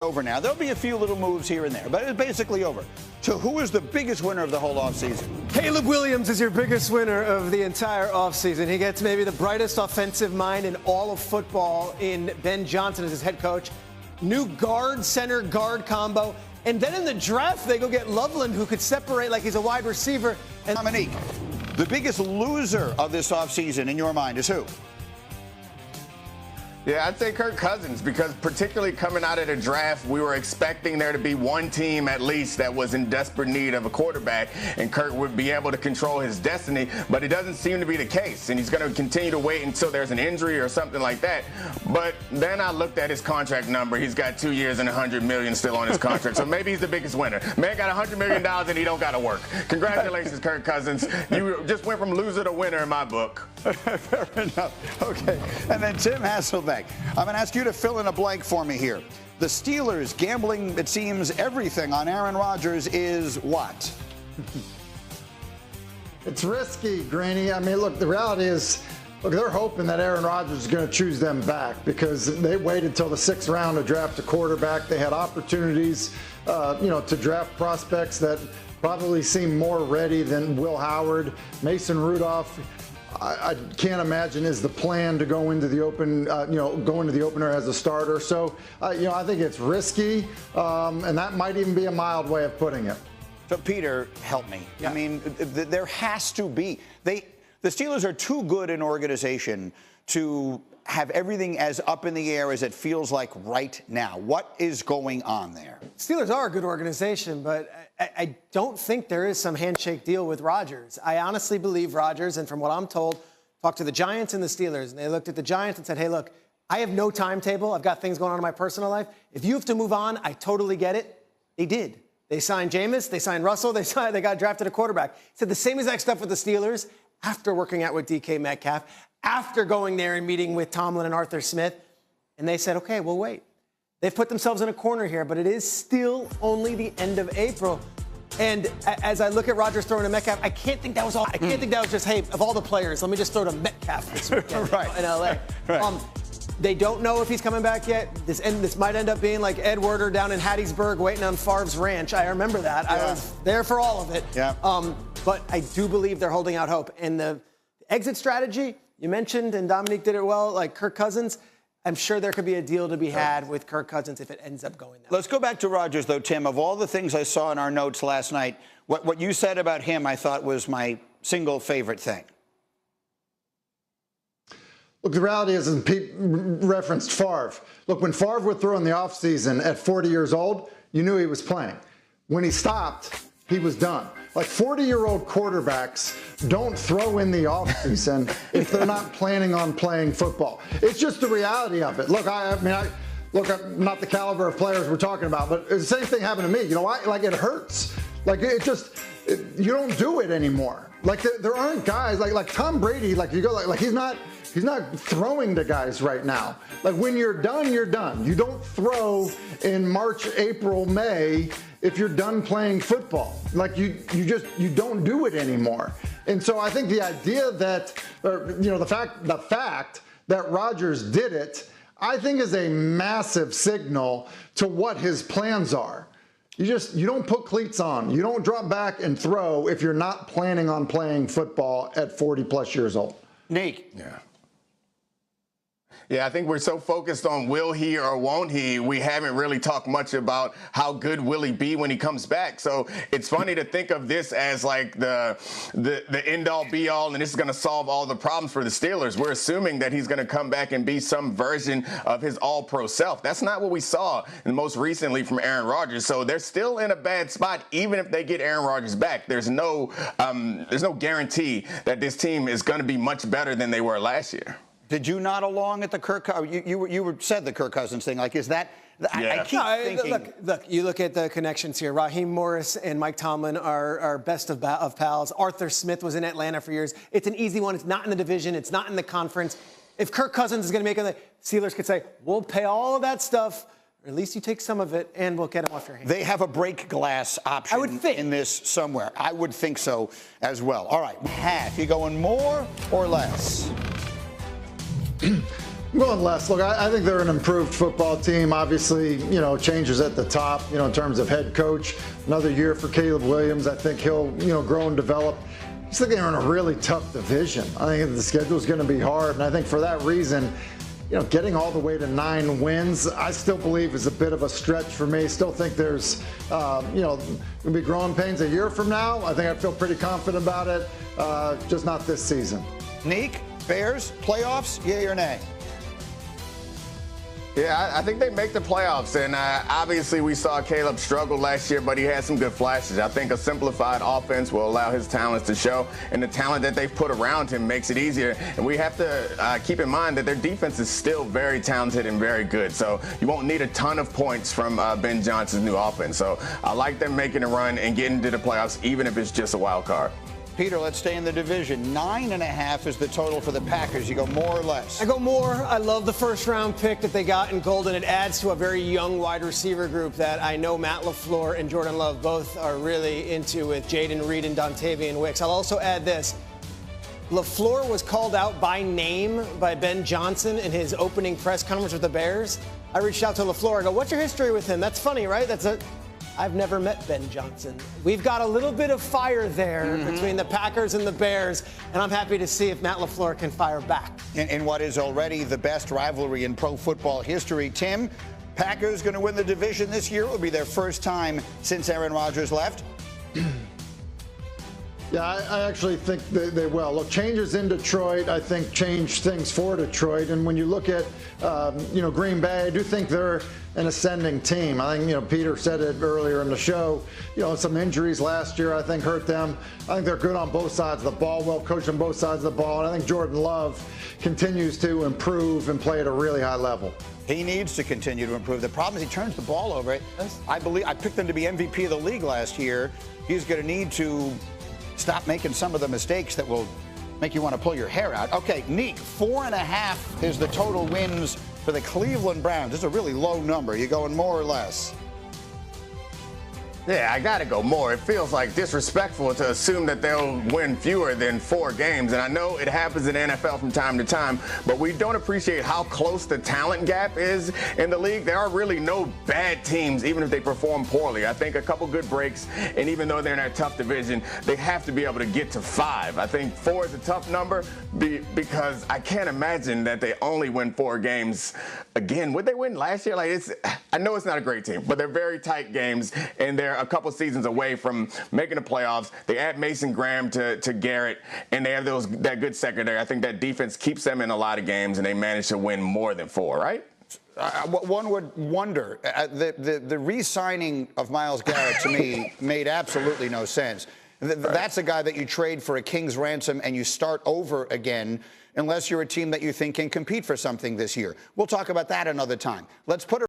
Over now. There'll be a few little moves here and there, but it's basically over. So who is the biggest winner of the whole offseason? Caleb Williams is your biggest winner of the entire offseason. He gets maybe the brightest offensive mind in all of football in Ben Johnson as his head coach. New guard, center guard combo. And then in the draft, they go get Loveland, who could separate like he's a wide receiver. And Dominique, the biggest loser of this offseason in your mind is who? Yeah, I'd say Kirk Cousins, because particularly coming out of the draft, we were expecting there to be one team at least that was in desperate need of a quarterback, and Kirk would be able to control his destiny, but it doesn't seem to be the case, and he's going to continue to wait until there's an injury or something like that. But then I looked at his contract number. He's got 2 years and $100 million still on his contract, so maybe he's the biggest winner. Man got $100 million and he don't got to work. Congratulations, Kirk Cousins. You just went from loser to winner in my book. Fair enough. Okay. And then Tim Hasselbeck, I'm going to ask you to fill in a blank for me here. The Steelers gambling, it seems, everything on Aaron Rodgers is what? It's risky, Granny. I mean, look, the reality is, look, they're hoping that Aaron Rodgers is going to choose them back because they waited till the 6th round to draft a quarterback. They had opportunities, to draft prospects that probably seem more ready than Will Howard. Mason Rudolph, I can't imagine is the plan to go into the opener as a starter. So, I think it's risky, and that might even be a mild way of putting it. So, Peter, help me. Yeah. I mean, there has to be. The Steelers are too good an organization to have everything as up in the air as it feels like right now. What is going on there? Steelers are a good organization, but I don't think there is some handshake deal with Rodgers. I honestly believe Rodgers, and from what I'm told, talked to the Giants and the Steelers, and they looked at the Giants and said, hey, look, I have no timetable. I've got things going on in my personal life. If you have to move on, I totally get it. They did. They signed Jameis. They signed Russell. They got drafted a quarterback. He said the same exact stuff with the Steelers after working out with DK Metcalf, after going there and meeting with Tomlin and Arthur Smith. And they said, okay, we'll wait. They've put themselves in a corner here, but it is still only the end of April. And as I look at Rodgers throwing to Metcalf, I can't think that was all. I can't think that was just, hey, of all the players, let me just throw to Metcalf this weekend right. in LA. Right. They don't know if he's coming back yet. This might end up being like Ed Werder down in Hattiesburg waiting on Favre's ranch. I remember that. Yeah. I was there for all of it. Yeah. But I do believe they're holding out hope. And the exit strategy you mentioned, and Dominique did it well, like Kirk Cousins, I'm sure there could be a deal to be had with Kirk Cousins if it ends up going that way. Let's go back to Rodgers, though, Tim. Of all the things I saw in our notes last night, what you said about him I thought was my single favorite thing. Look, the reality is, and Pete referenced Favre. Look, when Favre would throw in the offseason at 40 years old, you knew he was playing. When he stopped, he was done. Like 40-year-old quarterbacks don't throw in the offseason if they're not planning on playing football. It's just the reality of it. Look, I'm not the caliber of players we're talking about, but the same thing happened to me. You know why? Like, it hurts. Like, you don't do it anymore. Like, there aren't guys like Tom Brady. Like, you go like he's not throwing to guys right now. Like, when you're done, you're done. You don't throw in March, April, May if you're done playing football. Like, you don't do it anymore. And so I think the idea that, the fact that Rodgers did it, I think is a massive signal to what his plans are. You don't put cleats on. You don't drop back and throw if you're not planning on playing football at 40 plus years old. Nate. Yeah, I think we're so focused on will he or won't he, we haven't really talked much about how good will he be when he comes back. So it's funny to think of this as like the end-all be-all, and this is going to solve all the problems for the Steelers. We're assuming that he's going to come back and be some version of his all-pro self. That's not what we saw most recently from Aaron Rodgers. So they're still in a bad spot, even if they get Aaron Rodgers back. There's no guarantee that this team is going to be much better than they were last year. Did you nod along at the Kirk? You said the Kirk Cousins thing. Like, is that? Yeah. I keep thinking. Look. You look at the connections here. Raheem Morris and Mike Tomlin are best of pals. Arthur Smith was in Atlanta for years. It's an easy one. It's not in the division. It's not in the conference. If Kirk Cousins is going to make it, the Steelers could say, "We'll pay all of that stuff. Or at least you take some of it, and we'll get him off your hands." They have a break glass option I would think. in this somewhere. I would think so as well. All right, half. You going more or less? I'm going less. Look, I think they're an improved football team. Obviously, changes at the top, in terms of head coach. Another year for Caleb Williams. I think he'll, grow and develop. I just think they're in a really tough division. I think the schedule's going to be hard. And I think for that reason, getting all the way to 9 wins, I still believe is a bit of a stretch for me. Still think there's, going to be growing pains a year from now. I think I feel pretty confident about it, just not this season. Neek, Bears, playoffs, yay or nay? Yeah, I think they make the playoffs, and obviously we saw Caleb struggle last year, but he had some good flashes. I think a simplified offense will allow his talents to show, and the talent that they've put around him makes it easier. And we have to keep in mind that their defense is still very talented and very good, so you won't need a ton of points from Ben Johnson's new offense. So I like them making a run and getting to the playoffs, even if it's just a wild card. Peter, let's stay in the division. 9.5 is the total for the Packers. You go more or less? I go more. I love the first-round pick that they got in Golden. It adds to a very young wide receiver group that I know Matt LaFleur and Jordan Love both are really into, with Jayden Reed and Dontavian Wicks. I'll also add this. LaFleur was called out by name by Ben Johnson in his opening press conference with the Bears. I reached out to LaFleur. I go, what's your history with him? That's funny, right? I've never met Ben Johnson. We've got a little bit of fire there between the Packers and the Bears, and I'm happy to see if Matt LaFleur can fire back. In what is already the best rivalry in pro football history, Tim, Packers going to win the division this year. It will be their first time since Aaron Rodgers left. Yeah, I actually think they will. Look, changes in Detroit, I think, change things for Detroit. And when you look at, Green Bay, I do think they're an ascending team. I think, Peter said it earlier in the show, some injuries last year, I think, hurt them. I think they're good on both sides of the ball, well coached on both sides of the ball. And I think Jordan Love continues to improve and play at a really high level. He needs to continue to improve. The problem is he turns the ball over. I picked him to be MVP of the league last year. He's going to need to stop making some of the mistakes that will make you want to pull your hair out. Okay, Neek, 4.5 is the total wins for the Cleveland Browns. This is a really low number. You going more or less? Yeah, I got to go more. It feels like disrespectful to assume that they'll win fewer than 4 games. And I know it happens in the NFL from time to time, but we don't appreciate how close the talent gap is in the league. There are really no bad teams, even if they perform poorly. I think a couple good breaks, and even though they're in a tough division, they have to be able to get to 5. I think 4 is a tough number because I can't imagine that they only win 4 games again. Would they win last year? I know it's not a great team, but they're very tight games, and they're a couple seasons away from making the playoffs. They add Mason Graham to Garrett, and they have that good secondary. I think that defense keeps them in a lot of games, and they manage to win more than 4, right? One would wonder. The re-signing of Myles Garrett, to me, made absolutely no sense. That's a guy that you trade for a king's ransom and you start over again, unless you're a team that you think can compete for something this year. We'll talk about that another time. Let's put